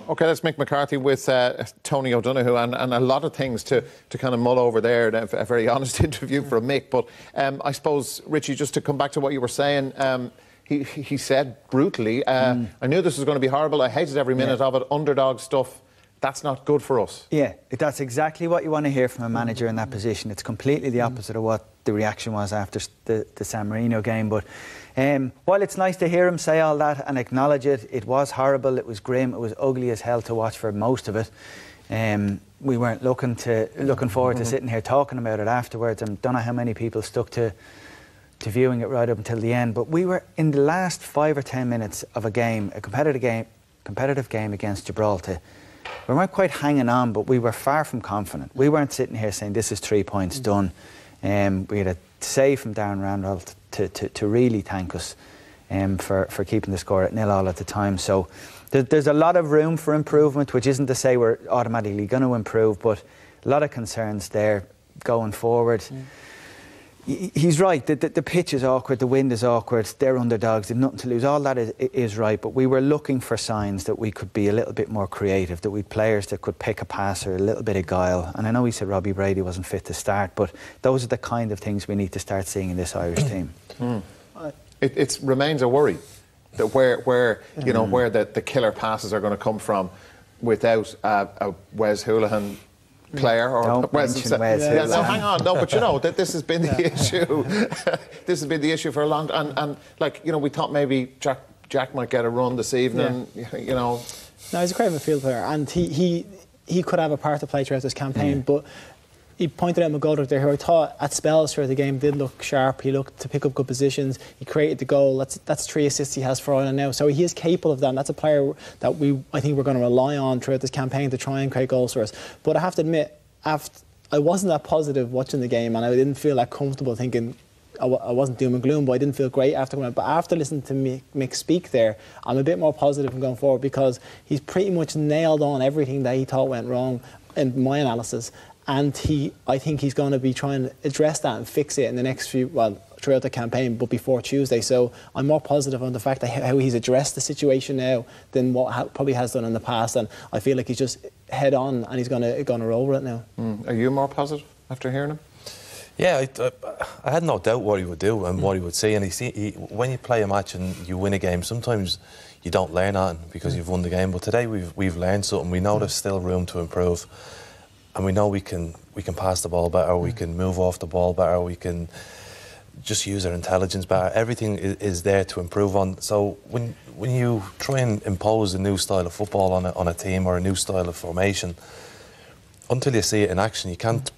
OK, that's Mick McCarthy with Tony O'Donoghue, and a lot of things to kind of mull over there. A very honest interview from Mick. But I suppose, Richie, just to come back to what you were saying, he said brutally, I knew this was going to be horrible. I hated every minute of it. Underdog stuff. That's not good for us. Yeah, that's exactly what you want to hear from a manager in that position. It's completely the opposite of what the reaction was after the San Marino game. But while it's nice to hear him say all that and acknowledge it, it was horrible, it was grim, it was ugly as hell to watch for most of it. We weren't looking forward to sitting here talking about it afterwards. I don't know how many people stuck to viewing it right up until the end. But we were in the last 5 or 10 minutes of a game, a competitive game against Gibraltar. We weren't quite hanging on, but we were far from confident. We weren't sitting here saying this is 3 points done. We had a save from Darren Randolph to really thank us for keeping the score at 0-0 at the time. So there's a lot of room for improvement, which isn't to say we're automatically going to improve, but a lot of concerns there going forward. He's right, the pitch is awkward, the wind is awkward, they're underdogs, they've nothing to lose, all that is right, but we were looking for signs that we could be a little bit more creative, that we had players that could pick a pass or a little bit of guile. And I know he said Robbie Brady wasn't fit to start, but those are the kind of things we need to start seeing in this Irish team. It remains a worry that where the killer passes are going to come from without a Wes Hoolahan player or Wes. No, hang on. No, but this has been the issue. This has been the issue for a long time. And we thought maybe Jack might get a run this evening. No, he's a great midfield player, and he could have a part to play throughout this campaign. But he pointed out McGoldrick there, who I thought at spells throughout the game did look sharp. He looked to pick up good positions. He created the goal. That's 3 assists he has for Ireland now. So he is capable of that. And that's a player that I think we're going to rely on throughout this campaign to try and create goals for us. But I have to admit, I wasn't that positive watching the game, and I didn't feel that comfortable thinking. I wasn't doom and gloom, but I didn't feel great after going out. But after listening to Mick speak there, I'm a bit more positive in going forward, because he's pretty much nailed on everything that he thought went wrong in my analysis. And I think he's going to be trying to address that and fix it in the next throughout the campaign, but before Tuesday. So I'm more positive on the fact that how he's addressed the situation now than what probably has done in the past. And I feel like he's just head on and he's going to roll with it now. Are you more positive after hearing him? Yeah, I had no doubt what he would do and what he would see. And when you play a match and you win a game, sometimes you don't learn anything because you've won the game. But today we've learned something. We know there's still room to improve. And we know we can pass the ball better, we can move off the ball better, we can just use our intelligence better. Everything is there to improve on. So when you try and impose a new style of football on a team or a new style of formation, until you see it in action, you can't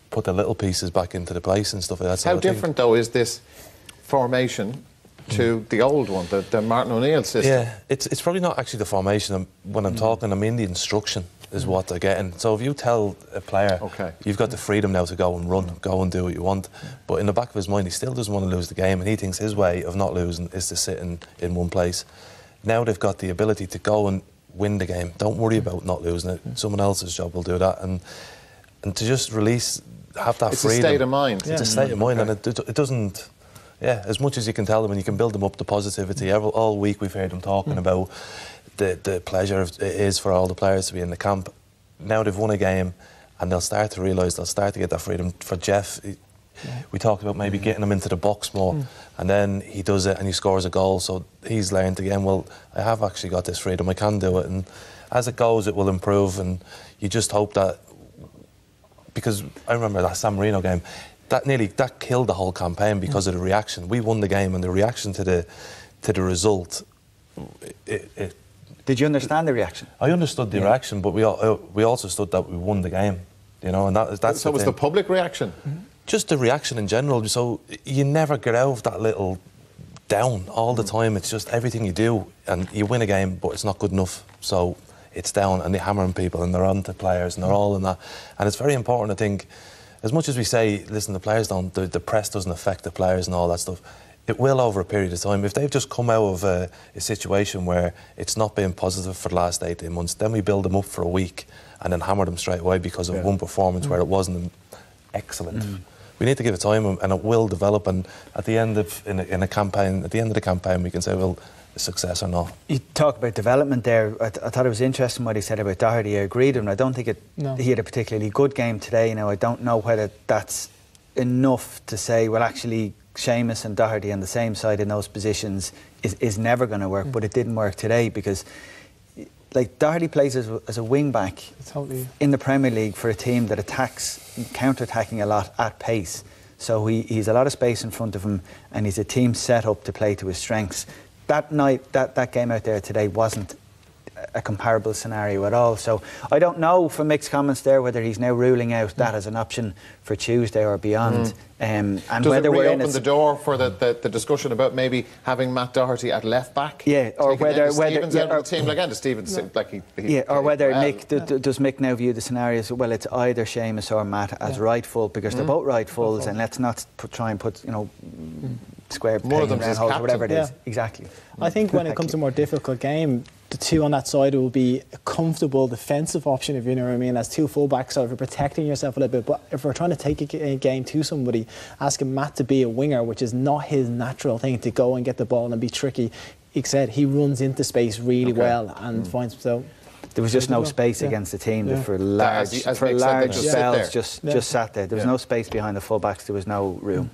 put the little pieces back into the place and stuff like that. How different though is this formation to the old one, the Martin O'Neill system? Yeah, it's probably not actually the formation. When I'm talking, I mean the instruction is what they're getting. So if you tell a player, you've got the freedom now to go and run, go and do what you want, but in the back of his mind he still doesn't want to lose the game, and he thinks his way of not losing is to sit in one place. Now they've got the ability to go and win the game. Don't worry about not losing it. Someone else's job will do that, and to just have that freedom. It's a state of mind. It's a state of mind, and it doesn't. Yeah, as much as you can tell them and you can build them up the positivity. All week we've heard them talking about the pleasure it is for all the players to be in the camp. Now they've won a game and they'll start to realise, they'll start to get that freedom. For Jeff, we talked about maybe getting him into the box more, and then he does it and he scores a goal, so he's learned again, well, I have actually got this freedom, I can do it, and as it goes it will improve. And you just hope that, because I remember that San Marino game, that killed the whole campaign because of the reaction. We won the game, and the reaction to the result, Did you understand the reaction? I understood the reaction, but we also stood that we won the game, and that's. So was the public reaction? Just the reaction in general. So you never get out of that little down all the time. It's just everything you do, and you win a game, but it's not good enough. So it's down, and they're hammering people, and they're on to players, and they're all in that. And it's very important, I think, as much as we say, listen, the players don't, the press doesn't affect the players and all that stuff. It will over a period of time. If they've just come out of a situation where it's not been positive for the last 18 months, then we build them up for a week and then hammer them straight away because of one performance where it wasn't excellent. We need to give it time, and it will develop. And at the end of the campaign, we can say, well, success or not. You talk about development there. I thought it was interesting what he said about Doherty. I agreed with him. I don't think he had a particularly good game today. Now, I don't know whether that's enough to say, well, actually, Seamus and Doherty on the same side in those positions is never going to work. But it didn't work today because, like, Doherty plays as a wing back in the Premier League for a team that attacks, counter-attacking a lot at pace. So he's a lot of space in front of him, and he's a team set up to play to his strengths. That night, that game out there today wasn't a comparable scenario at all. So I don't know from Mick's comments there whether he's now ruling out that as an option for Tuesday or beyond. And does whether it we're reopen the door for the discussion about maybe having Matt Doherty at left back? Yeah, or whether Stevens out of the team again. Stevens like or whether does Mick now view the scenario as, well, it's either Seamus or Matt as right full, because they're both right fulls, and let's not try and put square peg one of them in round is holes, captain. whatever it is. Exactly. I think when it comes to a more difficult game, the two on that side will be a comfortable defensive option, if you know what I mean, as two fullbacks. So if you're protecting yourself a little bit, but if we're trying to take a game to somebody, asking Matt to be a winger, which is not his natural thing, to go and get the ball and be tricky. He said he runs into space really well and finds so. There was just no space against the team that for large spells just sat there. There was no space behind the fullbacks. There was no room.